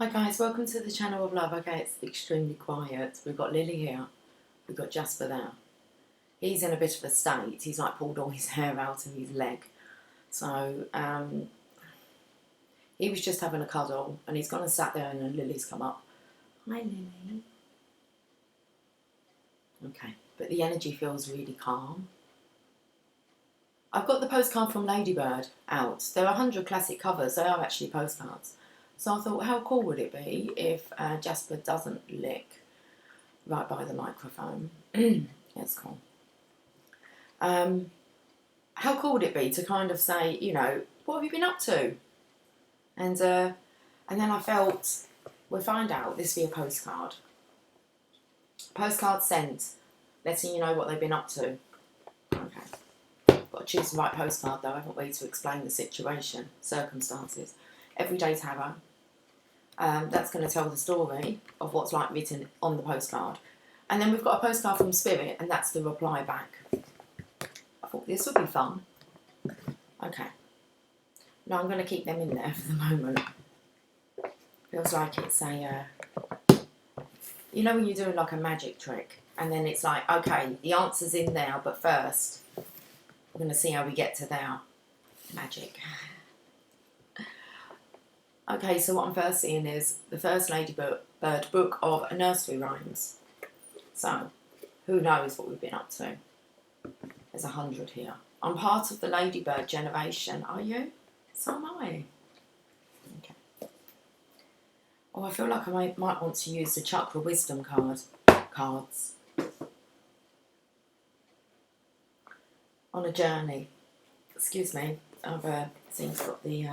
Hi guys, welcome to the channel of love. Okay, it's extremely quiet. We've got Lily here. We've got Jasper there. He's in a bit of a state. He's like pulled all his hair out of his leg. So, he was just having a cuddle and he's gone and sat there and then Lily's come up. Hi Lily. Okay, but the energy feels really calm. I've got the postcard from Ladybird out. There are 100 classic covers. They are actually postcards. So I thought, how cool would it be if Jasper doesn't lick right by the microphone? That's cool. How cool would it be to kind of say, you know, what have you been up to? And then I felt, we'll find out, this will be a postcard. Postcard sent, letting you know what they've been up to. Okay. Got to choose the right postcard though, haven't we, to explain the situation, circumstances. Everyday Tarot. That's going to tell the story of what's like written on the postcard. And then we've got a postcard from Spirit, and that's the reply back. I thought this would be fun. Okay. Now I'm going to keep them in there for the moment. Feels like it's a, you know when you're doing like a magic trick, and then it's like, okay, the answer's in there, but first, we're going to see how we get to there. Magic. Okay, so what I'm first seeing is the first Ladybird book of nursery rhymes. So, who knows what we've been up to? There's 100 here. I'm part of the Ladybird generation. Are you? So am I. Okay. Oh, I feel like I might want to use the Chakra Wisdom cards. On a journey. Excuse me. I've seems got the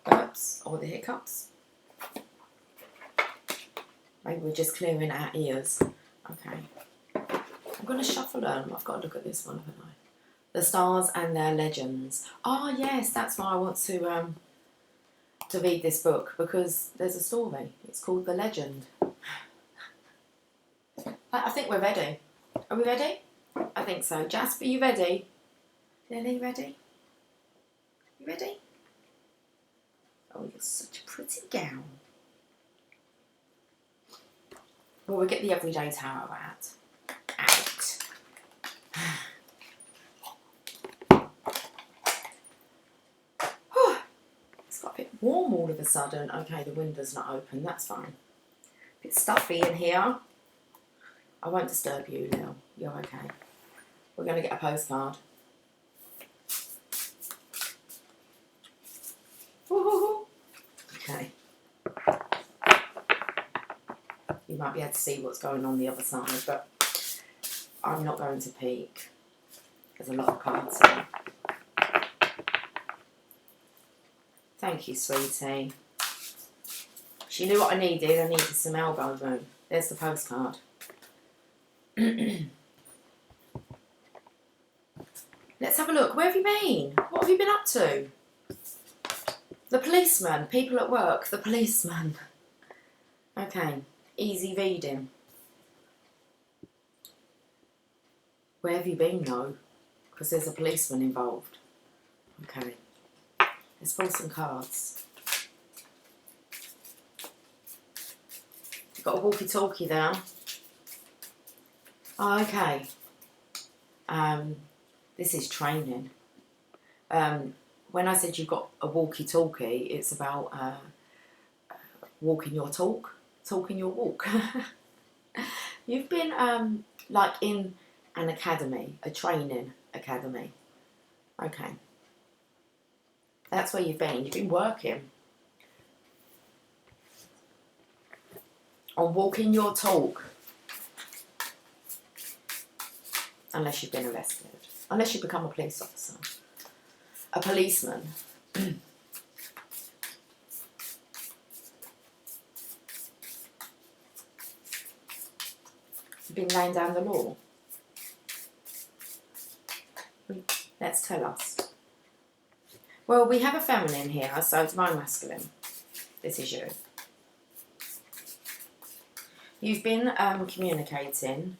burps or the hiccups. Maybe we're just clearing our ears. Okay. I'm going to shuffle them. I've got to look at this one, haven't I? The stars and their legends. Ah, yes, that's why I want to read this book, because there's a story. It's called The Legend. I think we're ready. Are we ready? I think so. Jasper, you ready? Lily, ready? You ready? Oh, you're such a pretty gown. Well, we'll get the Everyday Tarot out. It's got a bit warm all of a sudden. Okay, the window's not open. That's fine. A bit stuffy in here. I won't disturb you, Lil. You're okay. We're going to get a postcard. Okay. You might be able to see what's going on the other side, but I'm not going to peek. There's a lot of cards here. Thank you, sweetie. She knew what I needed. I needed some elbow room. There's the postcard. Let's have a look. Where have you been? What have you been up to? The policeman. People at work. The policeman. Okay. Easy reading. Where have you been, though? Because there's a policeman involved. Okay. Let's pull some cards. You've got a walkie-talkie there. Oh, okay. This is training. When I said you've got a walkie-talkie, it's about walking your talk, talking your walk. You've been like in an academy, a training academy. Okay. That's where you've been. You've been working on walking your talk. Unless you've been arrested. Unless you become a police officer. A policeman. You've been laying down the law. Let's tell us. Well, we have a feminine here, so it's my masculine. This is you. You've been communicating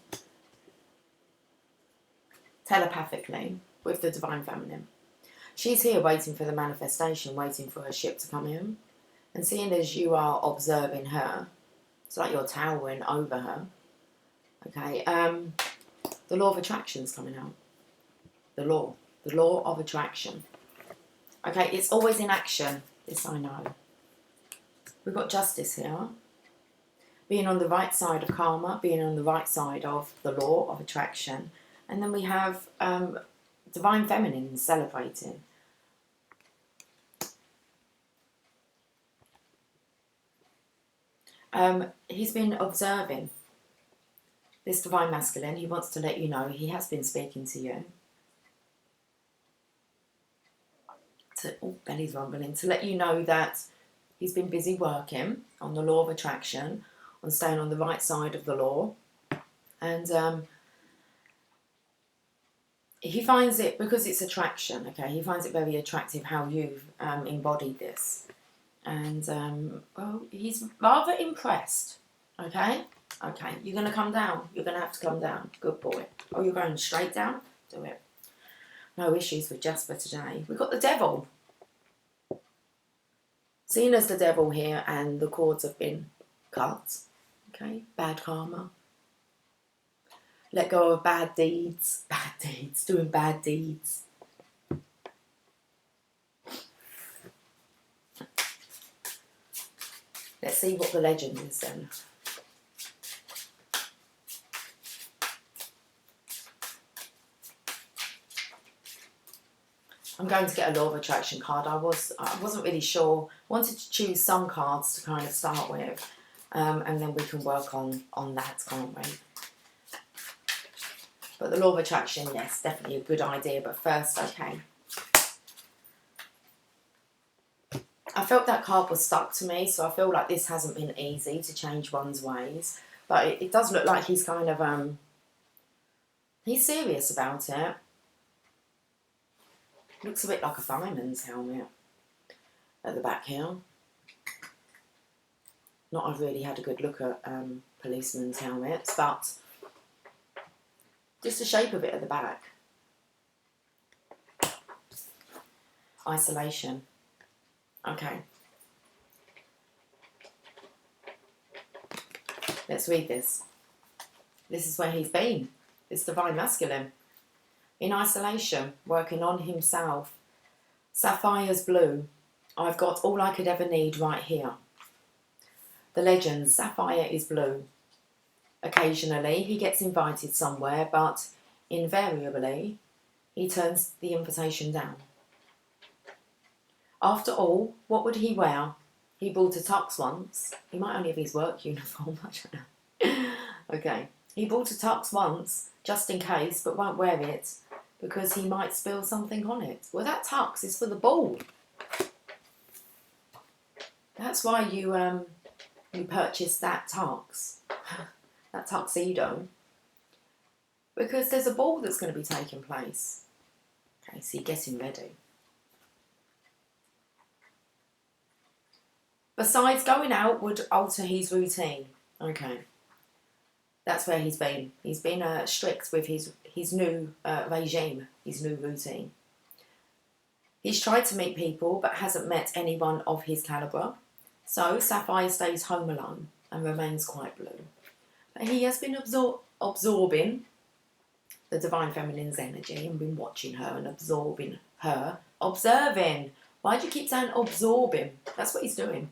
telepathically with the divine feminine. She's here waiting for the manifestation, waiting for her ship to come in. And seeing as you are observing her, it's like you're towering over her. Okay, the law of attraction is coming out. The law of attraction. Okay, it's always in action. This I know. We've got justice here. Being on the right side of karma, being on the right side of the law of attraction. And then we have divine feminine celebrating. He's been observing this divine masculine. He wants to let you know he has been speaking to you. Belly's rumbling. To let you know that he's been busy working on the law of attraction, on staying on the right side of the law. And he finds it, because it's attraction, okay, he finds it very attractive how you've embodied this. And, well, he's rather impressed, okay? Okay, you're going to come down. You're going to have to come down. Good boy. Oh, you're going straight down? Do it. No issues with Jasper today. We've got the devil. Seen as the devil here, and the cords have been cut. Okay, bad karma. Let go of bad deeds. Bad deeds. Doing bad deeds. Let's see what the legend is then. I'm going to get a law of attraction card. I wasn't really sure. I wanted to choose some cards to kind of start with, and then we can work on that, can't we? But the law of attraction, yes, definitely a good idea. But first, okay. I felt that card was stuck to me, so I feel like this hasn't been easy to change one's ways. But it does look like he's kind of, he's serious about it. Looks a bit like a fireman's helmet at the back here. Not I've really had a good look at policemen's helmets, but just the shape of it at the back. Isolation. Okay. Let's read this. This is where he's been. It's divine masculine. In isolation, working on himself. Sapphire's blue. I've got all I could ever need right here. The legend, Sapphire is blue. Occasionally, he gets invited somewhere, but invariably, he turns the invitation down. After all, what would he wear? He bought a tux once. He might only have his work uniform, I don't know. Okay. He bought a tux once, just in case, but won't wear it, because he might spill something on it. Well, that tux is for the ball. That's why you purchased that tux, that tuxedo, because there's a ball that's going to be taking place. Okay, so you're getting ready. Besides, going out would alter his routine. Okay. That's where he's been. He's been strict with his new regime, his new routine. He's tried to meet people, but hasn't met anyone of his calibre. So, Sapphire stays home alone and remains quite blue. But he has been absorbing the divine feminine's energy and been watching her and absorbing her. Observing. Why do you keep saying absorbing? That's what he's doing.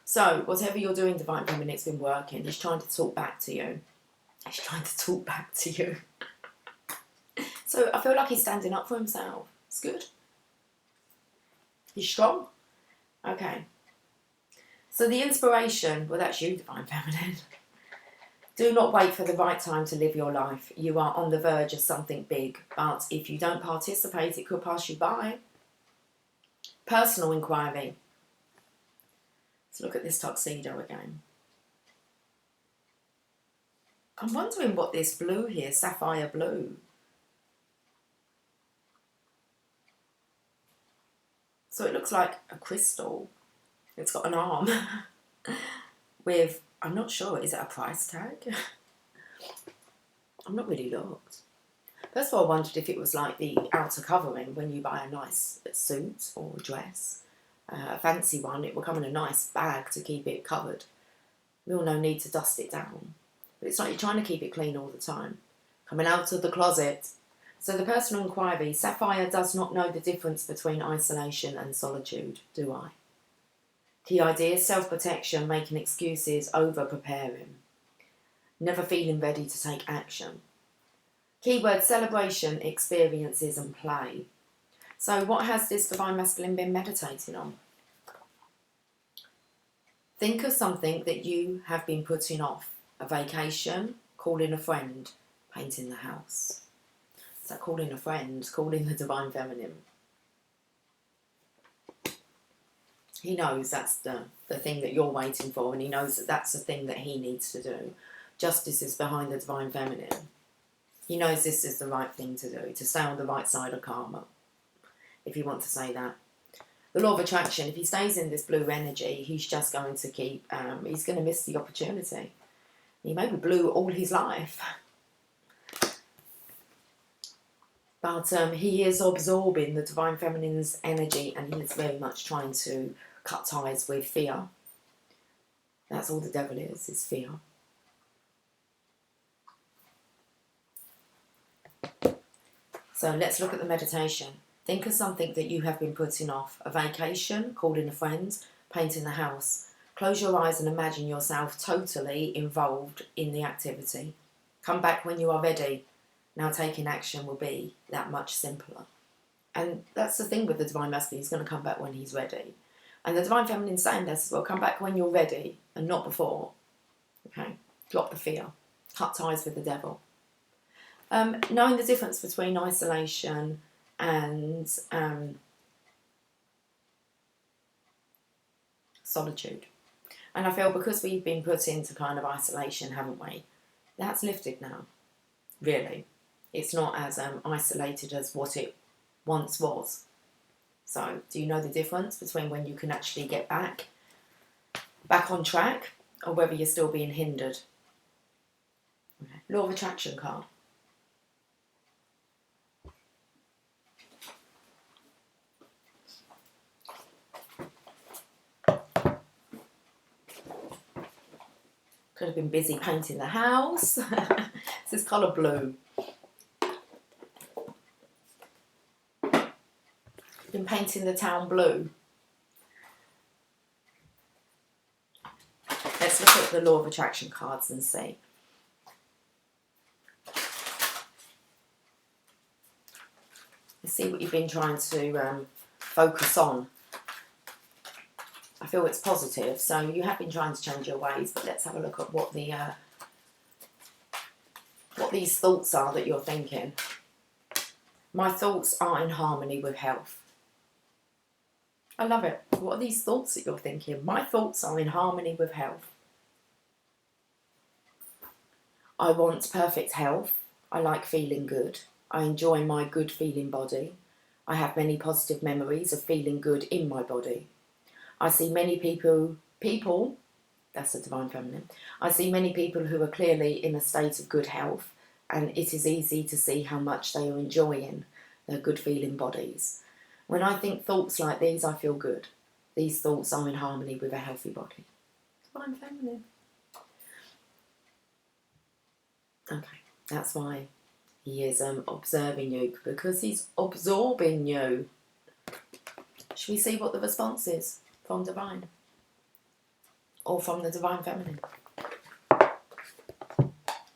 So, whatever you're doing, divine feminine, it's been working. He's trying to talk back to you. He's trying to talk back to you. So, I feel like he's standing up for himself. It's good. He's strong. Okay. So, the inspiration, well, that's you, divine feminine. Do not wait for the right time to live your life. You are on the verge of something big, but if you don't participate, it could pass you by. Personal inquiry. Let's look at this tuxedo again. I'm wondering what this blue here, sapphire blue. So it looks like a crystal. It's got an arm with, I'm not sure, is it a price tag? I'm not really looked. First of all, I wondered if it was like the outer covering when you buy a nice suit or dress. a fancy one, it will come in a nice bag to keep it covered. Real no need to dust it down. But it's like you're trying to keep it clean all the time. Coming out of the closet. So the personal inquiry, Sapphire does not know the difference between isolation and solitude, do I? Key ideas, self-protection, making excuses, over-preparing. Never feeling ready to take action. Keyword, celebration, experiences and play. So what has this Divine Masculine been meditating on? Think of something that you have been putting off. A vacation, calling a friend, painting the house. So calling a friend, calling the Divine Feminine. He knows that's the thing that you're waiting for, and he knows that that's the thing that he needs to do. Justice is behind the Divine Feminine. He knows this is the right thing to do, to stay on the right side of karma, if you want to say that. The law of attraction, if he stays in this blue energy, he's just going to keep, he's going to miss the opportunity. He may be blue all his life. But he is absorbing the Divine Feminine's energy, and he is very much trying to cut ties with fear. That's all the devil is fear. So let's look at the meditation. Think of something that you have been putting off. A vacation, calling a friend, painting the house. Close your eyes and imagine yourself totally involved in the activity. Come back when you are ready. Now taking action will be that much simpler. And that's the thing with the Divine Masculine. He's going to come back when he's ready. And the Divine Feminine is saying this as well. Come back when you're ready and not before. Okay? Drop the fear. Cut ties with the devil. Knowing the difference between isolation and solitude. And I feel because we've been put into kind of isolation, haven't we? That's lifted now. Really. It's not as isolated as what it once was. So, do you know the difference between when you can actually get back on track, or whether you're still being hindered? Okay. Law of attraction card. Could have been busy painting the house. This is colour blue. Been painting the town blue. Let's look at the law of attraction cards and see. Let's see what you've been trying to focus on. I feel it's positive, so you have been trying to change your ways, but let's have a look at what these thoughts are that you're thinking. My thoughts are in harmony with health. I love it. What are these thoughts that you're thinking? My thoughts are in harmony with health. I want perfect health. I like feeling good. I enjoy my good feeling body. I have many positive memories of feeling good in my body. I see many people, that's the Divine Feminine. I see many people who are clearly in a state of good health, and it is easy to see how much they are enjoying their good feeling bodies. When I think thoughts like these, I feel good. These thoughts are in harmony with a healthy body. Divine Feminine. Okay, that's why he is observing you, because he's absorbing you. Should we see what the response is from Divine? Or from the Divine Feminine?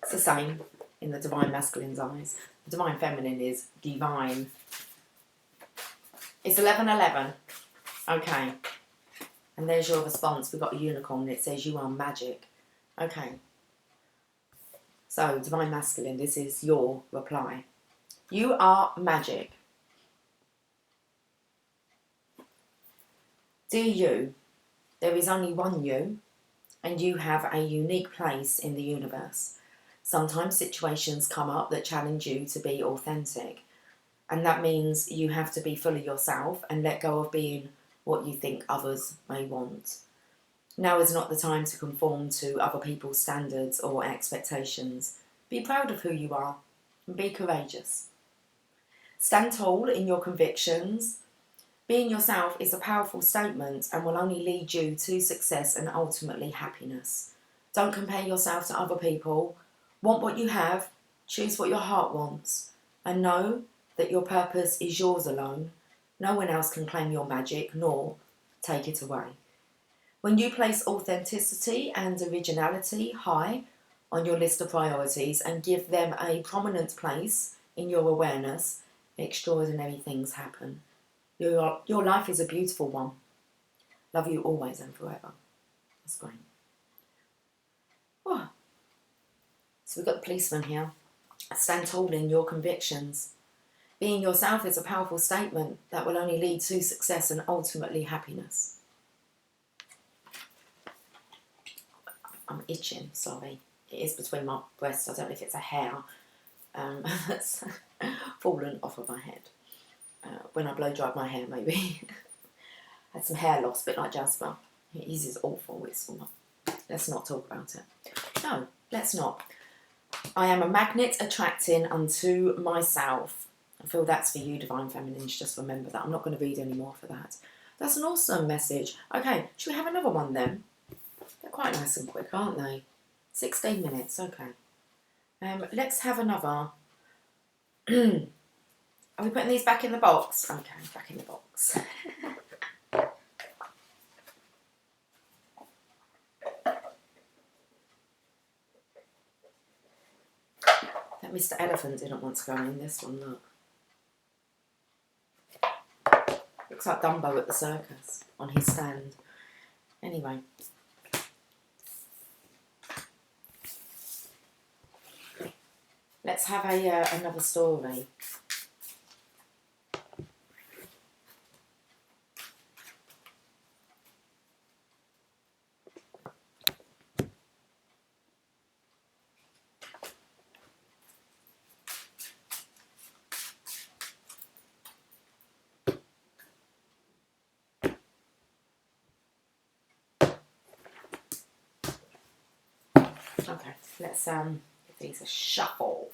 It's the same in the Divine Masculine's eyes. The Divine Feminine is divine. It's 11:11. Okay. And there's your response. We've got a unicorn. It says you are magic. Okay. So, Divine Masculine, this is your reply. You are magic. Dear you, there is only one you, and you have a unique place in the universe. Sometimes situations come up that challenge you to be authentic, and that means you have to be fully yourself and let go of being what you think others may want. Now is not the time to conform to other people's standards or expectations. Be proud of who you are and be courageous. Stand tall in your convictions Being yourself is a powerful statement and will only lead you to success and ultimately happiness. Don't compare yourself to other people. Want what you have, choose what your heart wants, and know that your purpose is yours alone. No one else can claim your magic nor take it away. When you place authenticity and originality high on your list of priorities and give them a prominent place in your awareness, extraordinary things happen. Your life is a beautiful one. Love you always and forever. That's great. Oh. So we've got the policeman here. Stand tall in your convictions. Being yourself is a powerful statement that will only lead to success and ultimately happiness. I'm itching, sorry. It is between my breasts. I don't know if it's a hair that's fallen off of my head. When I blow dried my hair, maybe. Had some hair loss, a bit like Jasper. His is awful. Let's not talk about it. No, let's not. I am a magnet attracting unto myself. I feel that's for you, Divine Feminines. Just remember that. I'm not going to read any more for that. That's an awesome message. Okay, should we have another one then? They're quite nice and quick, aren't they? 16 minutes, okay. Let's have another. Are we putting these back in the box? Okay, back in the box. That Mr. Elephant didn't want to go in this one, look. Looks like Dumbo at the circus on his stand. Anyway. Let's have another story. Okay, let's give these a shuffle.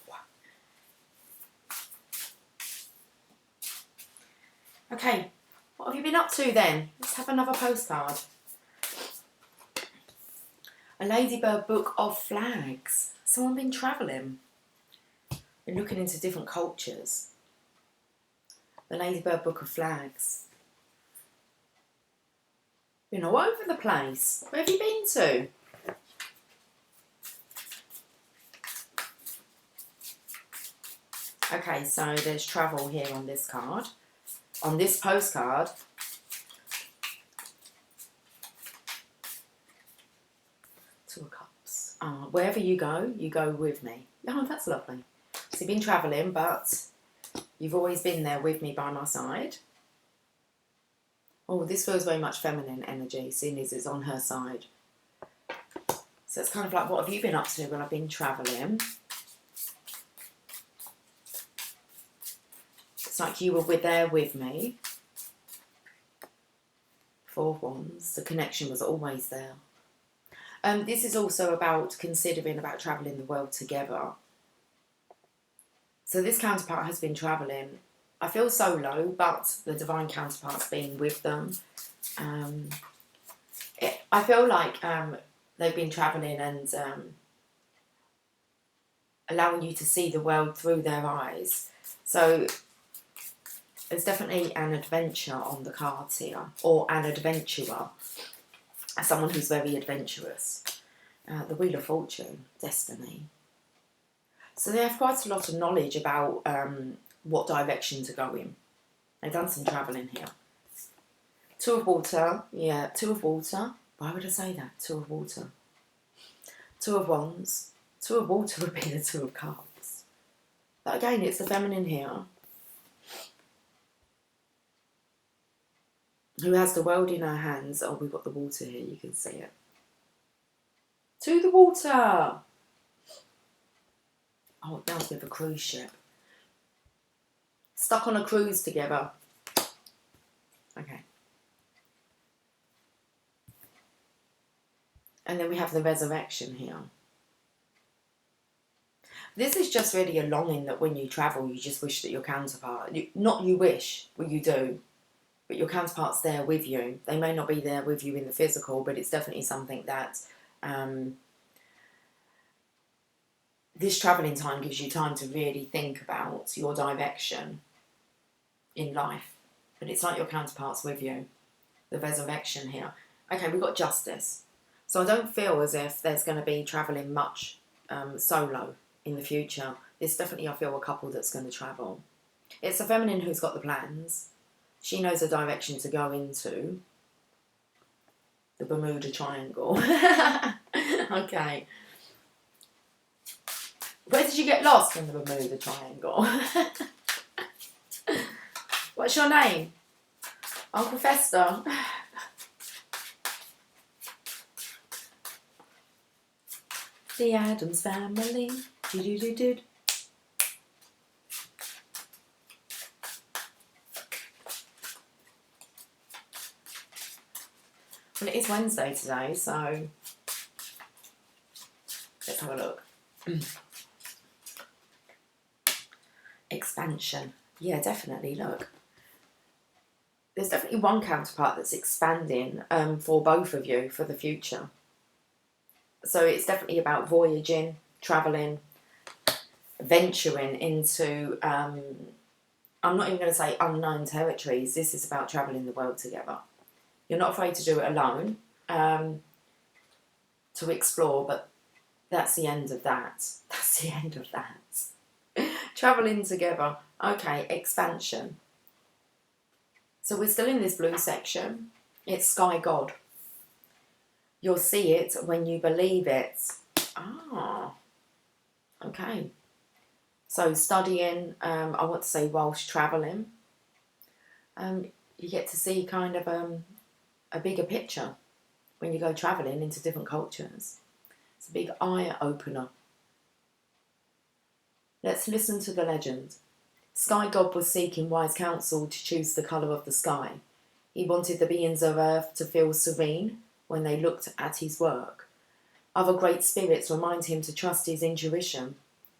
Okay, what have you been up to then? Let's have another postcard. A Ladybird Book of Flags. Someone been travelling. Been looking into different cultures. The Ladybird Book of Flags. Been all over the place. Where have you been to? Okay, so there's travel here on this card. On this postcard, Two of Cups. Wherever you go with me. Oh, that's lovely. So you've been travelling, but you've always been there with me by my side. Oh, this feels very much feminine energy, seeing as it's on her side. So it's kind of like, what have you been up to? Well, I've been travelling. It's like you were there with me. Four of Wands. The connection was always there. This is also about considering about travelling the world together. So this counterpart has been travelling. I feel solo, but the divine counterpart's been with them. I feel like they've been travelling and allowing you to see the world through their eyes. So there's definitely an adventure on the cards here, or an adventurer, someone who's very adventurous. The Wheel of Fortune, destiny. So they have quite a lot of knowledge about what direction to go in. They've done some travelling here. Two of Water, yeah, Two of Water. Why would I say that? Two of Water. Two of Wands. Two of Water would be the Two of Cups. But again, it's the feminine here. Who has the world in her hands. Oh, we've got the water here, you can see it. To the water! Oh, it reminds me of a cruise ship. Stuck on a cruise together. Okay. And then we have the resurrection here. This is just really a longing that when you travel, you just wish that your counterpart, not you wish, well you do. but your counterpart's there with you. They may not be there with you in the physical, but it's definitely something that this travelling time gives you time to really think about your direction in life. But it's like your counterpart's with you. The resurrection here. Okay, we've got justice. So I don't feel as if there's going to be travelling much solo in the future. It's definitely, I feel, a couple that's going to travel. It's a feminine who's got the plans. She knows the direction to go into. The Bermuda Triangle. Okay. Where did you get lost in the Bermuda Triangle? What's your name? Uncle Fester. The Addams Family. Do-do-do-do. Well, it is Wednesday today, so let's have a look. Expansion. Yeah, definitely, look. There's definitely one counterpart that's expanding for both of you for the future. So it's definitely about voyaging, travelling, venturing into, I'm not even going to say unknown territories. This is about travelling the world together. You're not afraid to do it alone, to explore, but that's the end of that. That's the end of that. Travelling together. Okay, expansion. So we're still in this blue section. It's Sky God. You'll see it when you believe it. Ah, okay. So studying, I want to say whilst travelling, you get to see kind of a bigger picture when you go travelling into different cultures. It's a big eye opener. Let's listen to the legend. Sky God was seeking wise counsel to choose the colour of the sky. He wanted the beings of earth to feel serene when they looked at his work. Other great spirits remind him to trust his intuition.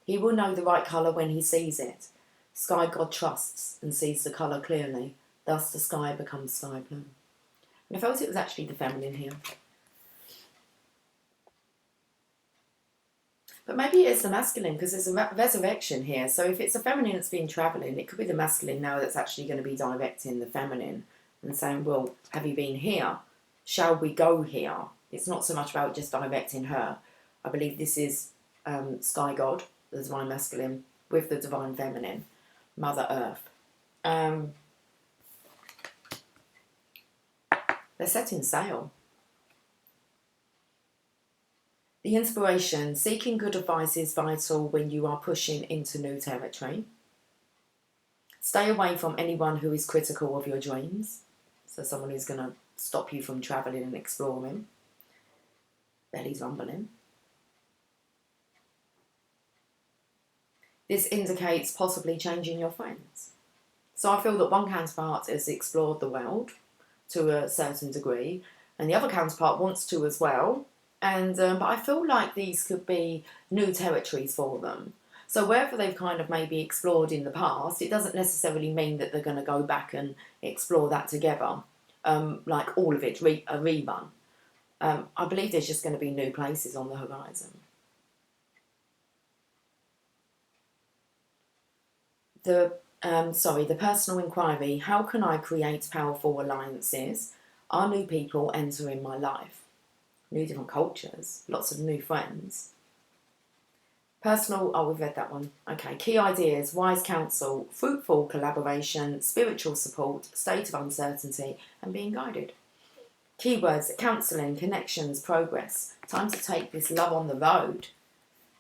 He will know the right colour when he sees it. Sky God trusts and sees the colour clearly. Thus the sky becomes sky blue. And I felt it was actually the feminine here. But maybe it's the masculine, because there's a resurrection here. So if it's a feminine that's been travelling, it could be the masculine now that's actually going to be directing the feminine and saying, well, have you been here? Shall we go here? It's not so much about just directing her. I believe this is Sky God, the divine masculine, with the divine feminine, Mother Earth. They're setting sail. The inspiration, seeking good advice is vital when you are pushing into new territory. Stay away from anyone who is critical of your dreams. So someone who's going to stop you from travelling and exploring. Belly's rumbling. This indicates possibly changing your friends. So I feel that one counterpart has explored the world to a certain degree, and the other counterpart wants to as well. And but I feel like these could be new territories for them. So wherever they've kind of maybe explored in the past, it doesn't necessarily mean that they're going to go back and explore that together, like all of it, a rerun. I believe there's just going to be new places on the horizon. The personal inquiry. How can I create powerful alliances? Are new people entering my life? New different cultures, lots of new friends. Personal, oh, we've read that one. Okay, key ideas, wise counsel, fruitful collaboration, spiritual support, state of uncertainty, and being guided. Keywords, counselling, connections, progress. Time to take this love on the road,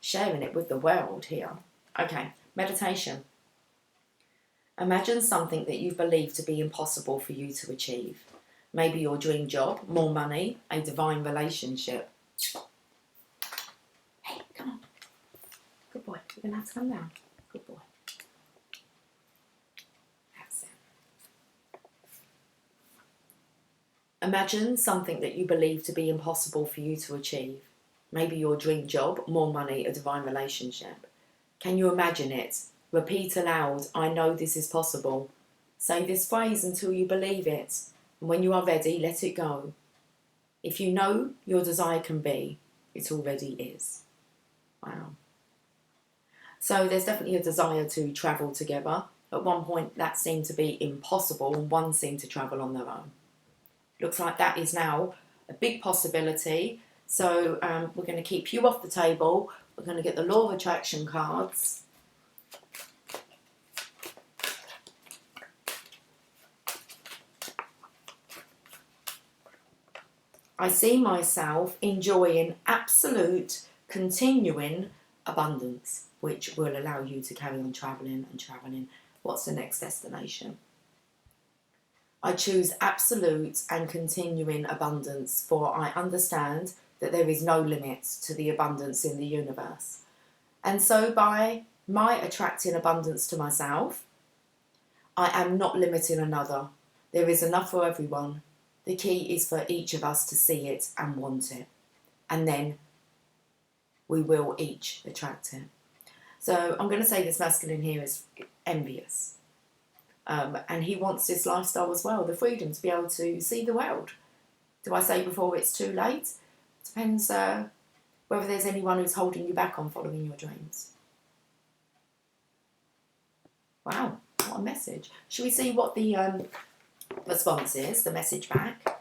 sharing it with the world here. Okay, meditation. Imagine something that you believe to be impossible for you to achieve. Maybe your dream job, more money, a divine relationship. Hey, come on. Good boy. You're going to have to come down. Good boy. That's it. Imagine something that you believe to be impossible for you to achieve. Maybe your dream job, more money, a divine relationship. Can you imagine it? Repeat aloud, I know this is possible. Say this phrase until you believe it. And when you are ready, let it go. If you know your desire can be, it already is. Wow. So there's definitely a desire to travel together. At one point that seemed to be impossible and one seemed to travel on their own. Looks like that is now a big possibility. So we're going to keep you off the table. We're going to get the Law of Attraction cards. I see myself enjoying absolute continuing abundance, which will allow you to carry on travelling and travelling. What's the next destination? I choose absolute and continuing abundance, for I understand that there is no limit to the abundance in the universe. And so by my attracting abundance to myself, I am not limiting another. There is enough for everyone. The key is for each of us to see it and want it. And then we will each attract it. So I'm going to say this masculine here is envious. And he wants this lifestyle as well, the freedom to be able to see the world. Do I say before it's too late? Depends whether there's anyone who's holding you back on following your dreams. Wow, what a message. Shall we see what the response is, the message back?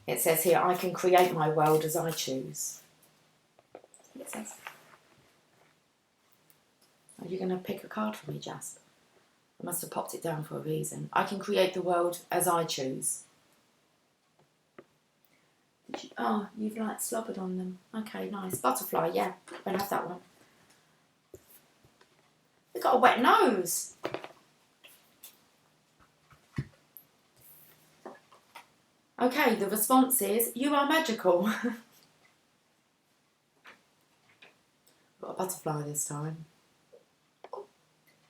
It says here, I can create my world as I choose. It says. Are you going to pick a card for me, Jasp? I must have popped it down for a reason. I can create the world as I choose. Oh, you've like slobbered on them. Okay, nice. Butterfly, yeah. We'll have that one. They've got a wet nose. Okay, the response is, you are magical. Got a butterfly this time.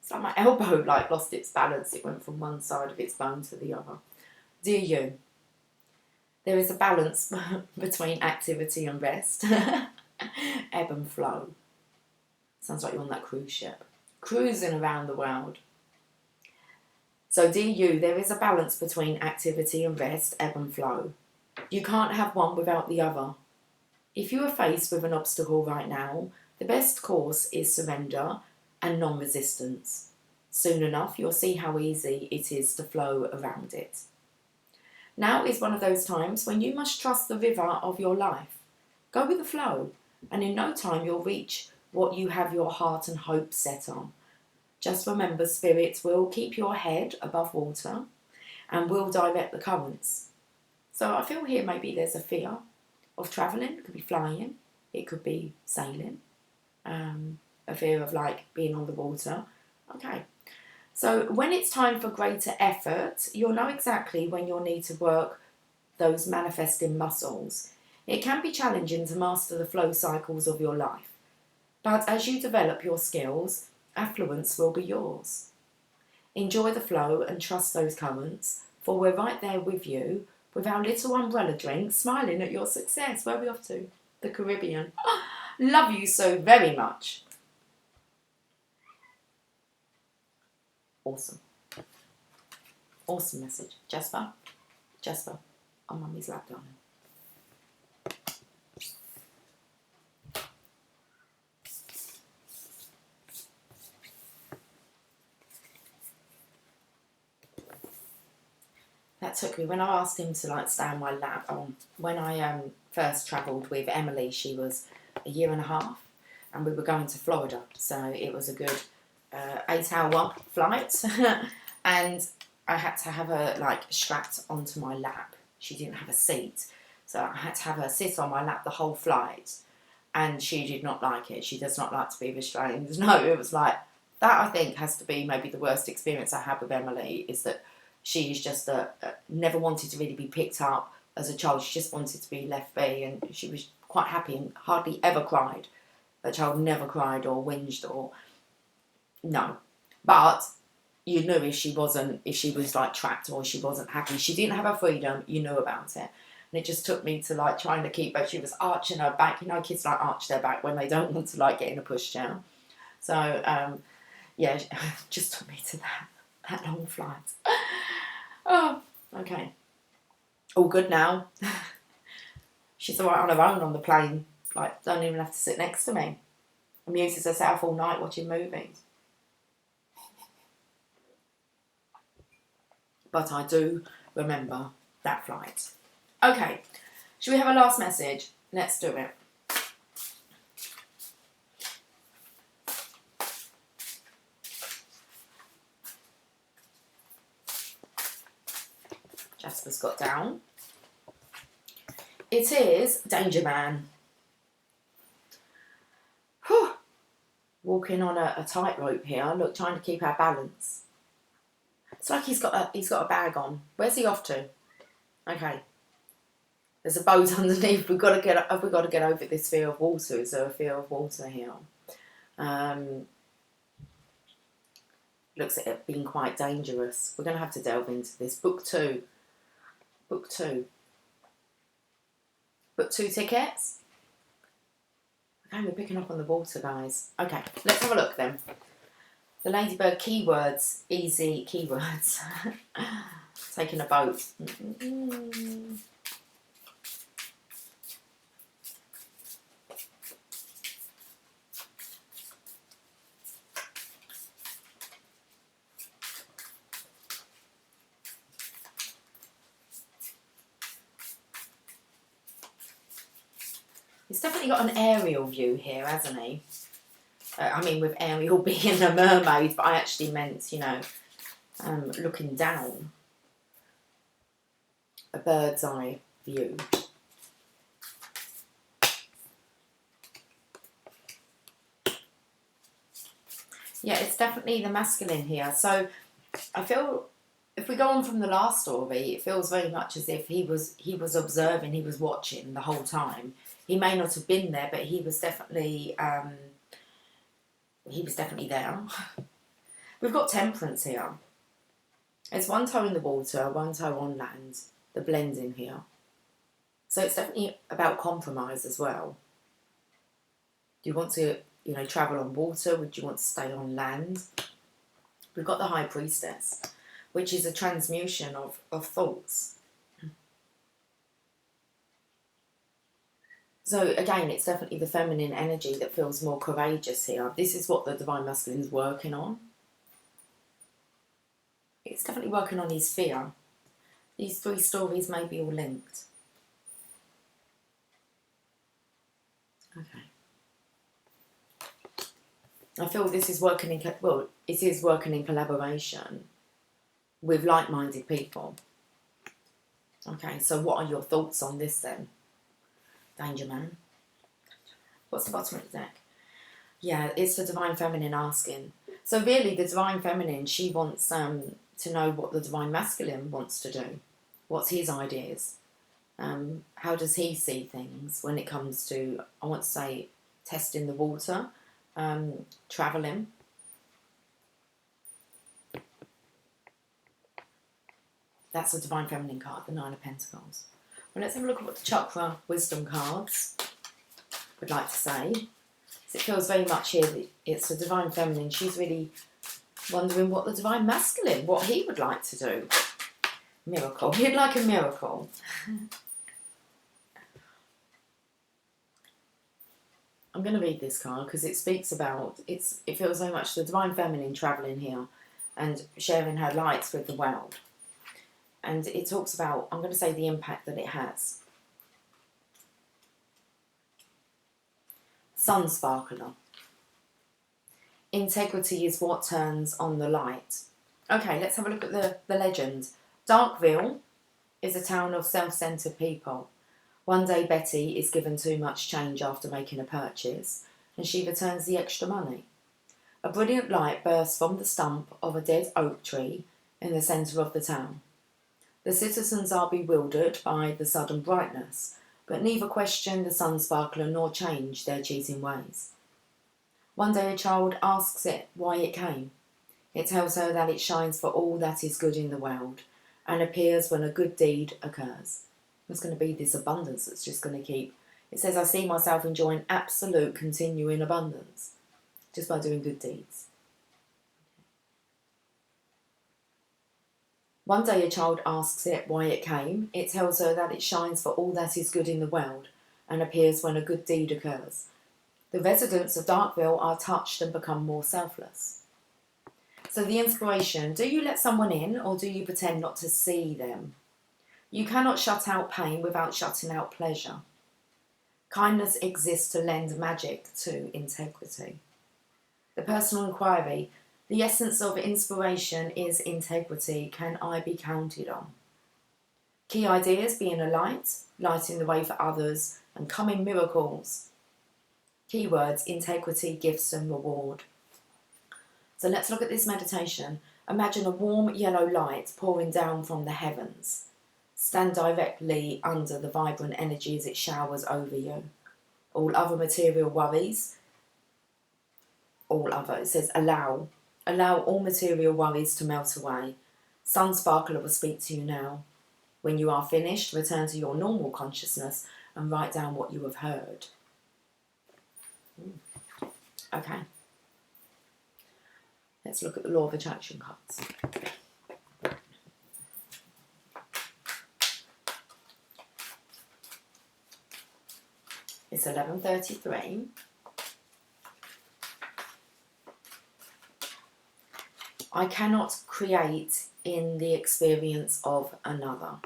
It's like my elbow lost its balance. It went from one side of its bone to the other. Dear you, there is a balance between activity and rest. Ebb and flow. Sounds like you're on that cruise ship. Cruising around the world. So dear you, there is a balance between activity and rest, ebb and flow. You can't have one without the other. If you are faced with an obstacle right now, the best course is surrender and non-resistance. Soon enough, you'll see how easy it is to flow around it. Now is one of those times when you must trust the river of your life. Go with the flow, and in no time you'll reach what you have your heart and hope set on. Just remember, Spirit will keep your head above water and will direct the currents. So I feel here maybe there's a fear of travelling. It could be flying. It could be sailing. A fear of being on the water. Okay. So when it's time for greater effort, you'll know exactly when you'll need to work those manifesting muscles. It can be challenging to master the flow cycles of your life. But as you develop your skills, affluence will be yours. Enjoy the flow and trust those currents, for we're right there with you, with our little umbrella drink, smiling at your success. Where are we off to? The Caribbean. Oh, love you so very much. Awesome. Awesome message. Jasper, on Mummy's lap, darling. That took me, when I asked him to stay on my lap, when I first travelled with Emily, she was a year and a half, and we were going to Florida, so it was a good 8-hour flight, and I had to have her strapped onto my lap. She didn't have a seat, so I had to have her sit on my lap the whole flight, and she did not like it. She does not like to be restrained. No, it was that I think has to be maybe the worst experience I had with Emily, is that she's just never wanted to really be picked up as a child. She just wanted to be left be, and she was quite happy and hardly ever cried. That child never cried or whinged or no. But you knew if she was trapped or she wasn't happy, she didn't have her freedom, you knew about it. And it just took me to like trying to keep her. She was arching her back. You know, kids like arch their back when they don't want to like get in a pushchair. So yeah, it just took me to that long flight. Oh, okay. All good now. She's all right on her own on the plane. Like, don't even have to sit next to me. Amuses herself all night watching movies. But I do remember that flight. Okay, should we have a last message? Let's do it. Jasper's got down. It is Danger Man. Whew. Walking on a tightrope here. Look, trying to keep our balance. It's like he's got a bag on. Where's he off to? Okay. There's a boat underneath. We've got to get over this fear of water. Is there a fear of water here? Looks at it being quite dangerous. We're going to have to delve into this. Book 2. Book 2. Book 2 tickets. Okay, we're picking up on the water, guys. Okay, let's have a look then. The Ladybird keywords, easy keywords. Taking a boat. He's definitely got an aerial view here, hasn't he? I mean, with Ariel being a mermaid, but I actually meant, you know, looking down. A bird's eye view. Yeah, it's definitely the masculine here. So I feel if we go on from the last story, it feels very much as if he was observing, he was watching the whole time. He may not have been there, but he was definitely there. We've got temperance here. It's one toe in the water, one toe on land. The blending here. So it's definitely about compromise as well. Do you want to, you know, travel on water? Would you want to stay on land? We've got the High Priestess, which is a transmutation of thoughts. So again, it's definitely the feminine energy that feels more courageous here. This is what the Divine Masculine is working on. It's definitely working on his fear. These 3 stories may be all linked. Okay. I feel this is working in, well, it is working in collaboration with like-minded people. Okay, so what are your thoughts on this then? Danger Man. What's the bottom of the deck? Yeah, it's the Divine Feminine asking. So really, the Divine Feminine, she wants to know what the Divine Masculine wants to do. What's his ideas? How does he see things when it comes to, I want to say, testing the water, travelling. That's the Divine Feminine card, the 9 of Pentacles. Well, let's have a look at what the Chakra Wisdom cards would like to say. So it feels very much here that it's the Divine Feminine. She's really wondering what the Divine Masculine, what he would like to do. Miracle. He'd like a miracle. I'm going to read this card because it speaks about, it feels very much the Divine Feminine travelling here and sharing her lights with the world. And it talks about, I'm going to say, the impact that it has. Sun Sparkler. Integrity is what turns on the light. Okay, let's have a look at the legend. Darkville is a town of self-centred people. One day Betty is given too much change after making a purchase, and she returns the extra money. A brilliant light bursts from the stump of a dead oak tree in the centre of the town. The citizens are bewildered by the sudden brightness, but neither question the sun sparkler nor change their cheating ways. One day a child asks it why it came. It tells her that it shines for all that is good in the world, and appears when a good deed occurs. There's going to be this abundance that's just going to keep. It says, I see myself enjoying absolute continuing abundance just by doing good deeds. One day a child asks it why it came. It tells her that it shines for all that is good in the world and appears when a good deed occurs. The residents of Darkville are touched and become more selfless. So the inspiration, do you let someone in or do you pretend not to see them? You cannot shut out pain without shutting out pleasure. Kindness exists to lend magic to integrity. The personal inquiry, the essence of inspiration is integrity. Can I be counted on? Key ideas, being a light, lighting the way for others, and coming miracles. Keywords, integrity, gifts and reward. So let's look at this meditation. Imagine a warm yellow light pouring down from the heavens. Stand directly under the vibrant energy as it showers over you. All other material worries, it says allow all material worries to melt away. Sun Sparkler will speak to you now. When you are finished, return to your normal consciousness and write down what you have heard. Okay. Let's look at the law of attraction cards. It's 11:33. I cannot create in the experience of another.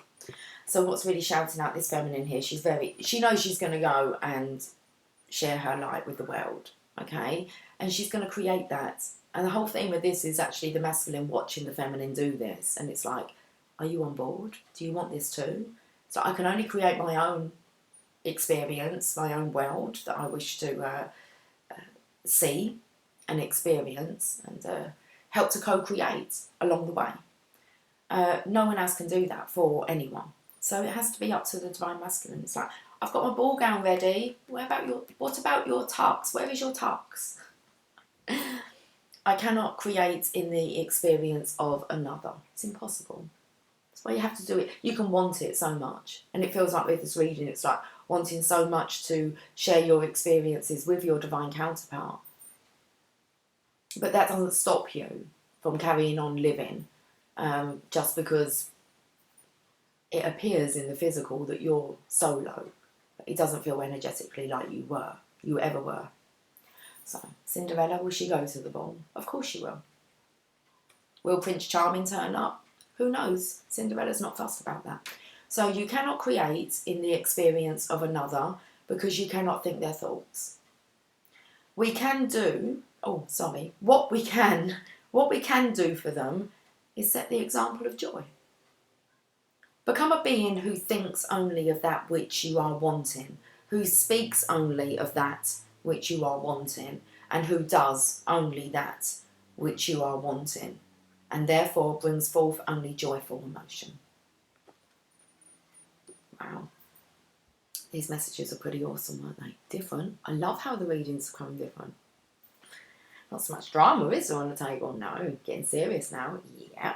So what's really shouting out this feminine here, she knows she's going to go and share her light with the world, okay? And she's going to create that. And the whole thing with this is actually the masculine watching the feminine do this. And it's like, are you on board? Do you want this too? So I can only create my own experience, my own world that I wish to see and experience and help to co-create along the way. No one else can do that for anyone. So it has to be up to the divine masculine. It's like, I've got my ball gown ready. What about your tux? Where is your tux? I cannot create in the experience of another. It's impossible. That's why you have to do it. You can want it so much. And it feels like with this reading, it's like wanting so much to share your experiences with your divine counterpart. But that doesn't stop you from carrying on living just because it appears in the physical that you're solo. But it doesn't feel energetically like you ever were. So, Cinderella, will she go to the ball? Of course she will. Will Prince Charming turn up? Who knows? Cinderella's not fussed about that. So you cannot create in the experience of another because you cannot think their thoughts. We can do, what we can do for them is set the example of joy. Become a being who thinks only of that which you are wanting, who speaks only of that which you are wanting, and who does only that which you are wanting, and therefore brings forth only joyful emotion. Wow. These messages are pretty awesome, aren't they? Different. I love how the readings come different. Not so much drama, is there, on the table? No. Getting serious now. Yeah.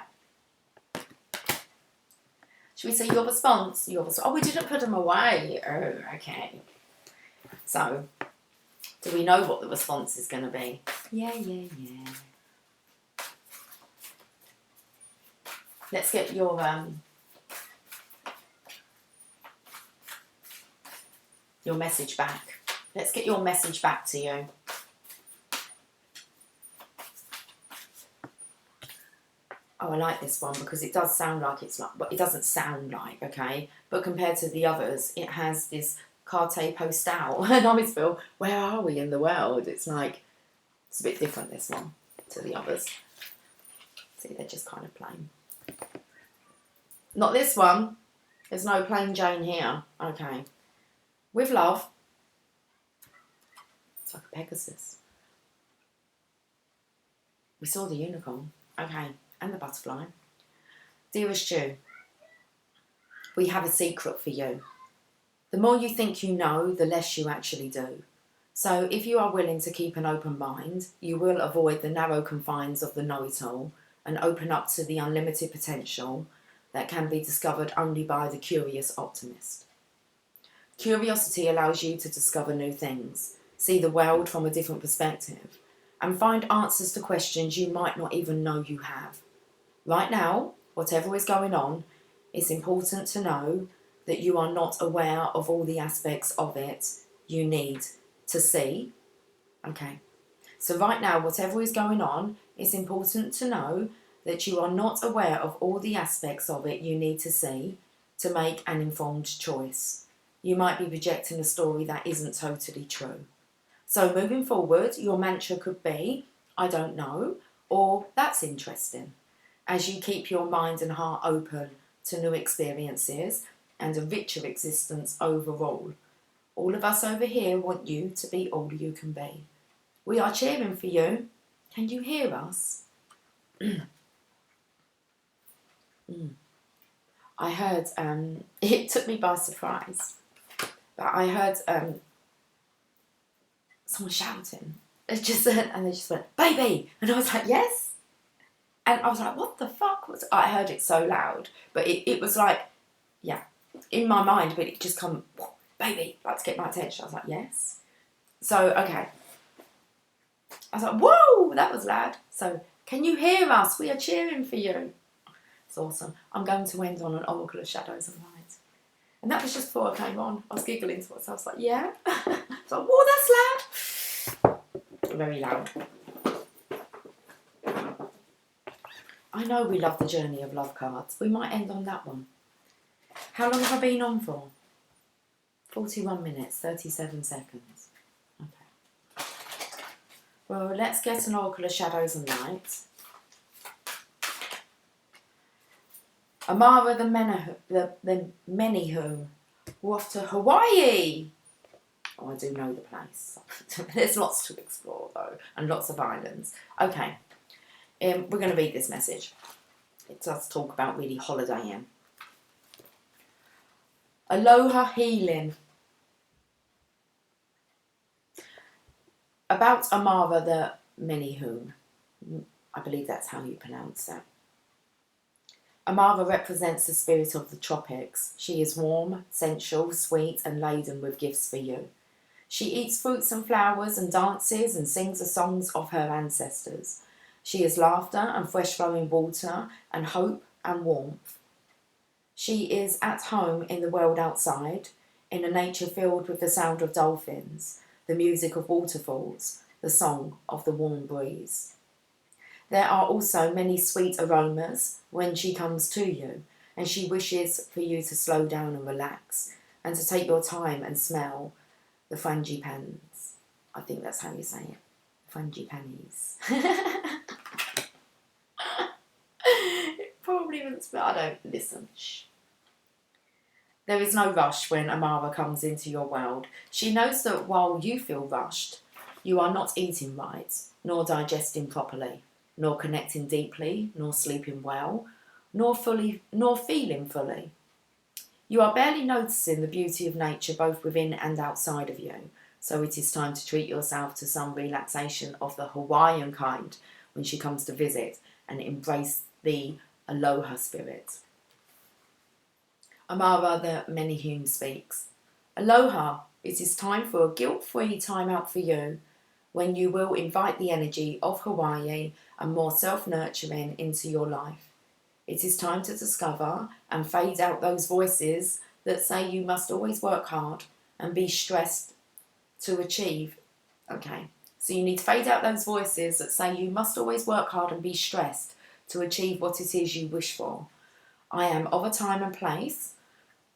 Should we see your response? Oh, we didn't put them away. Oh, okay. So, do we know what the response is going to be? Yeah. Let's get your message back. Let's get your message back to you. Oh, I like this one because it does sound like but it doesn't sound like, okay? But compared to the others, it has this carte postale. And I always feel, where are we in the world? It's like, it's a bit different, this one, to the others. See, they're just kind of plain. Not this one. There's no plain Jane here. Okay. With love. It's like a Pegasus. We saw the unicorn. Okay. And the butterfly. Dearest Ju, we have a secret for you. The more you think you know, the less you actually do. So if you are willing to keep an open mind, you will avoid the narrow confines of the know-it-all and open up to the unlimited potential that can be discovered only by the curious optimist. Curiosity allows you to discover new things, see the world from a different perspective, and find answers to questions you might not even know you have. Right now, whatever is going on, it's important to know that you are not aware of all the aspects of it you need to see. Okay. So right now, whatever is going on, it's important to know that you are not aware of all the aspects of it you need to see to make an informed choice. You might be projecting a story that isn't totally true. So moving forward, your mantra could be, I don't know, or that's interesting, as you keep your mind and heart open to new experiences and a richer existence overall. All of us over here want you to be all you can be. We are cheering for you. Can you hear us? I heard, it took me by surprise, but I heard someone shouting. It just, and they just went, baby! And I was like, yes? And I was like, what the fuck? I heard it so loud, but it was like, yeah, in my mind, but it just come, baby, like to get my attention. I was like, yes. So, okay. I was like, whoa, that was loud. So, can you hear us? We are cheering for you. It's awesome. I'm going to end on an Oracle of Shadows and Light. And that was just before I came on. I was giggling to myself. I was like, yeah. So, whoa, that's loud. Very loud. I know we love the Journey of Love cards. We might end on that one. How long have I been on for? 41 minutes, 37 seconds. Okay. Well, let's get an Oracle of Shadows and Light. Amara the Many-Who. We're off to Hawaii. Oh, I do know the place. There's lots to explore, though, and lots of islands. Okay. We're going to read this message. It does talk about really holidaying. Aloha healing. About Amara the Many-Who. I believe that's how you pronounce it. Amara represents the spirit of the tropics. She is warm, sensual, sweet, and laden with gifts for you. She eats fruits and flowers and dances and sings the songs of her ancestors. She is laughter and fresh-flowing water and hope and warmth. She is at home in the world outside, in a nature filled with the sound of dolphins, the music of waterfalls, the song of the warm breeze. There are also many sweet aromas when she comes to you, and she wishes for you to slow down and relax, and to take your time and smell the frangipans. I think that's how you say it. Frangipanis. It probably wouldn't smell. I don't listen. Shh. There is no rush when Amara comes into your world. She knows that while you feel rushed, you are not eating right, nor digesting properly, nor connecting deeply, nor sleeping well, nor feeling fully. You are barely noticing the beauty of nature both within and outside of you, so it is time to treat yourself to some relaxation of the Hawaiian kind when she comes to visit and embrace the aloha spirit. Amara the Many-Who speaks. Aloha, it is time for a guilt-free time out for you, when you will invite the energy of Hawaii and more self-nurturing into your life. It is time to discover and fade out those voices that say you must always work hard and be stressed to achieve. Okay, so you need to fade out those voices that say you must always work hard and be stressed to achieve what it is you wish for. I am of a time and place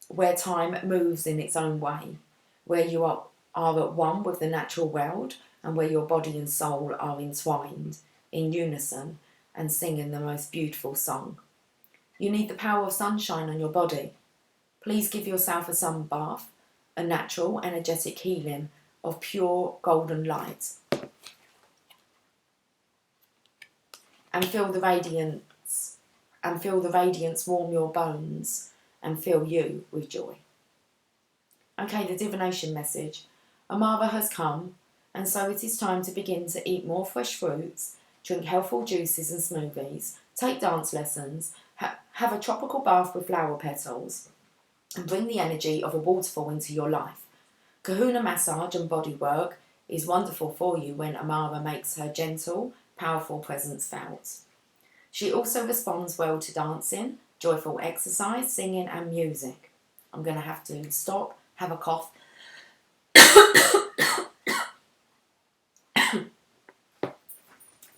where time moves in its own way, where you are at one with the natural world, and where your body and soul are entwined in unison and singing the most beautiful song. You need the power of sunshine on your body. Please give yourself a sun bath, a natural, energetic healing of pure golden light. And feel the radiance warm your bones and fill you with joy. Okay, the divination message. Amara has come, and so it is time to begin to eat more fresh fruits, drink healthful juices and smoothies, take dance lessons, Have a tropical bath with flower petals and bring the energy of a waterfall into your life. Kahuna massage and body work is wonderful for you when Amara makes her gentle, powerful presence felt. She also responds well to dancing, joyful exercise, singing and music. I'm going to have to stop, have a cough. Felt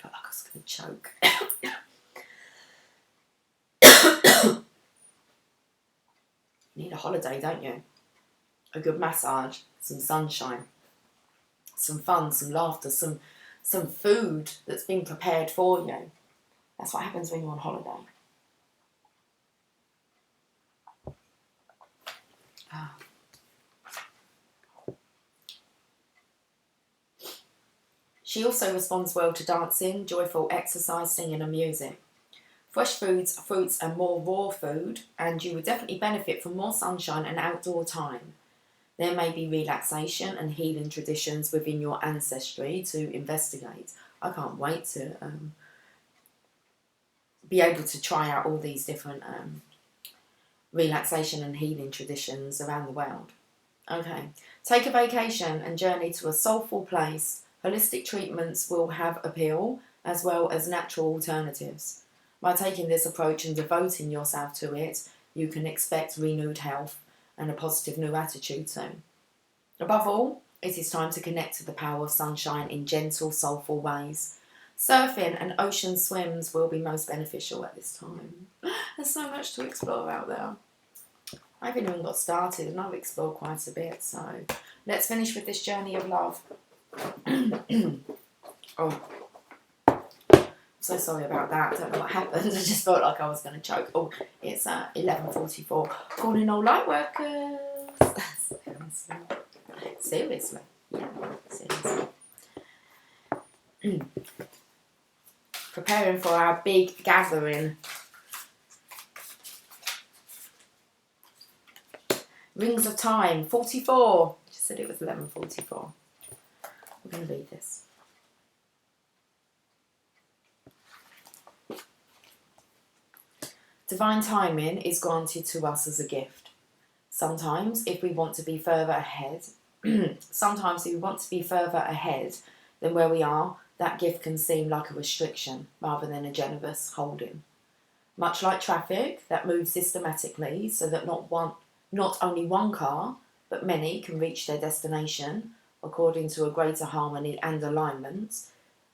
like I was going to choke. You need a holiday, don't you? A good massage, some sunshine, some fun, some laughter, some food that's been prepared for you. That's what happens when you're on holiday. Ah. She also responds well to dancing, joyful exercise, singing and music. Fresh foods, fruits and more raw food, and you would definitely benefit from more sunshine and outdoor time. There may be relaxation and healing traditions within your ancestry to investigate. I can't wait to be able to try out all these different relaxation and healing traditions around the world. Okay, take a vacation and journey to a soulful place. Holistic treatments will have appeal as well as natural alternatives. By taking this approach and devoting yourself to it, you can expect renewed health and a positive new attitude too. Above all, it is time to connect to the power of sunshine in gentle, soulful ways. Surfing and ocean swims will be most beneficial at this time. There's so much to explore out there. I haven't even got started and I've explored quite a bit, so let's finish with this journey of love. Oh, so sorry about that. I don't know what happened. I just felt like I was going to choke. Oh, it's 11:44. Calling all light workers. Seriously. Yeah, seriously. Preparing for our big gathering. Rings of Time, 44. She said it was 11:44. We're going to read this. Divine timing is granted to us as a gift. Sometimes, if we want to be further ahead, than where we are, that gift can seem like a restriction rather than a generous holding. Much like traffic that moves systematically so that not only one car, but many can reach their destination according to a greater harmony and alignment,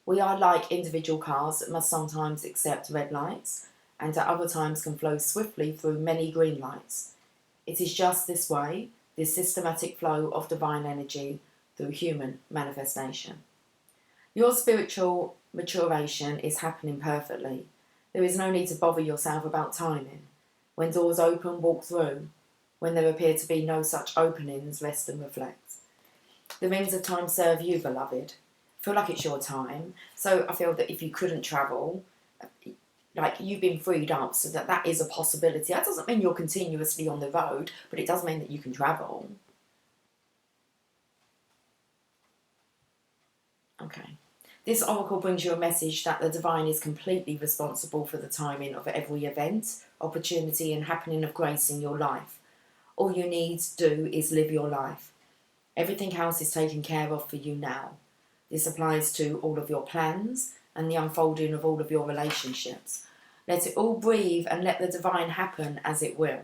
we are like individual cars that must sometimes accept red lights and at other times can flow swiftly through many green lights. It is just this way, this systematic flow of divine energy through human manifestation. Your spiritual maturation is happening perfectly. There is no need to bother yourself about timing. When doors open, walk through. When there appear to be no such openings, rest and reflect. The rings of time serve you, beloved. Feel like it's your time. So I feel that if you couldn't travel, like you've been freed up so that is a possibility. That doesn't mean you're continuously on the road, but it does mean that you can travel. Okay. This oracle brings you a message that the divine is completely responsible for the timing of every event, opportunity and happening of grace in your life. All you need to do is live your life. Everything else is taken care of for you now. This applies to all of your plans and the unfolding of all of your relationships. Let it all breathe and let the divine happen as it will.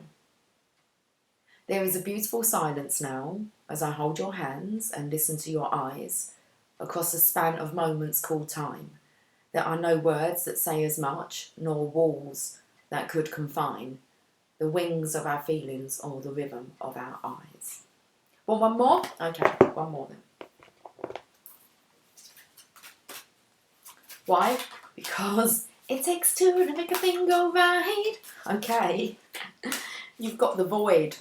There is a beautiful silence now as I hold your hands and listen to your eyes across a span of moments called time. There are no words that say as much, nor walls that could confine the wings of our feelings or the rhythm of our eyes. Want one more? Okay, one more then. Why? Because it takes two to make a thing go right. Okay. You've got the void.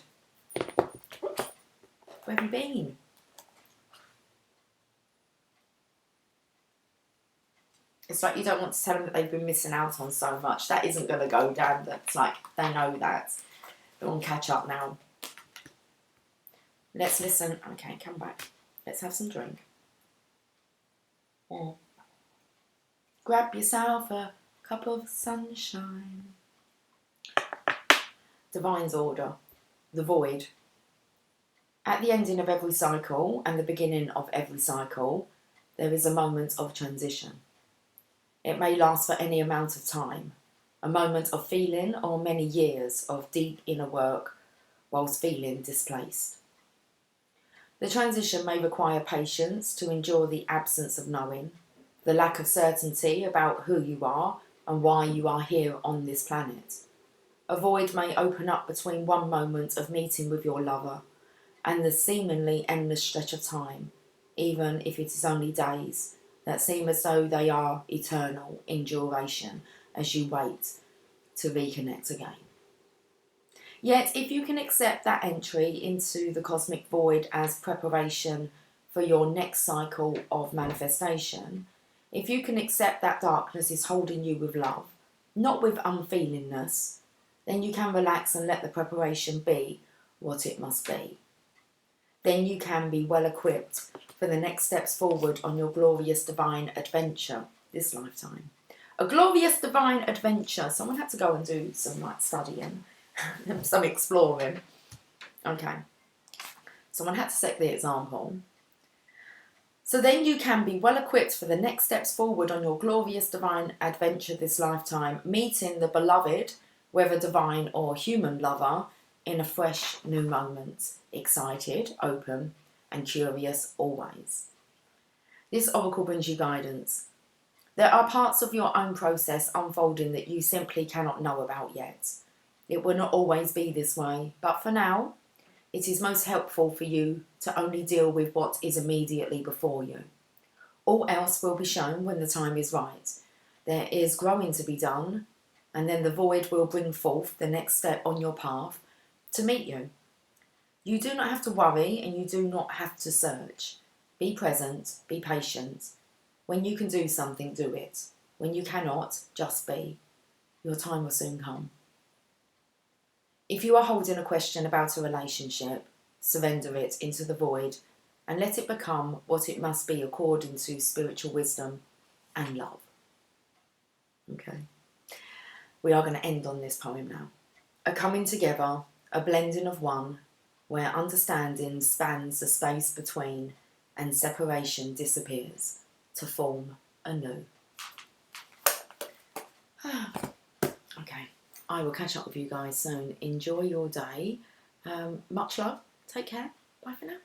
Where have you been? It's like you don't want to tell them that they've been missing out on so much. That isn't going to go down. That's like, they know that. They're on catch up now. Let's listen. Okay, come back. Let's have some drink. Or grab yourself a cup of sunshine. Divine's order, the void. At the ending of every cycle and the beginning of every cycle, there is a moment of transition. It may last for any amount of time, a moment of feeling or many years of deep inner work whilst feeling displaced. The transition may require patience to endure the absence of knowing, the lack of certainty about who you are and why you are here on this planet. A void may open up between one moment of meeting with your lover and the seemingly endless stretch of time, even if it is only days, that seem as though they are eternal in duration as you wait to reconnect again. Yet, if you can accept that entry into the cosmic void as preparation for your next cycle of manifestation, if you can accept that darkness is holding you with love, not with unfeelingness, then you can relax and let the preparation be what it must be. Then you can be well equipped for the next steps forward on your glorious divine adventure this lifetime. A glorious divine adventure. Someone had to go and do some studying, some exploring. Okay. Someone had to set the example. So then you can be well equipped for the next steps forward on your glorious divine adventure this lifetime, meeting the beloved, whether divine or human lover, in a fresh new moment, excited, open, and curious always. This oracle brings you guidance. There are parts of your own process unfolding that you simply cannot know about yet. It will not always be this way, but for now, it is most helpful for you to only deal with what is immediately before you. All else will be shown when the time is right. There is growing to be done, and then the void will bring forth the next step on your path to meet you. You do not have to worry and you do not have to search. Be present, be patient. When you can do something, do it. When you cannot, just be. Your time will soon come. If you are holding a question about a relationship, surrender it into the void and let it become what it must be according to spiritual wisdom and love. Okay. We are going to end on this poem now. A coming together, a blending of one, where understanding spans the space between and separation disappears to form anew. Okay, I will catch up with you guys soon. Enjoy your day. Much love. Take care. Bye for now.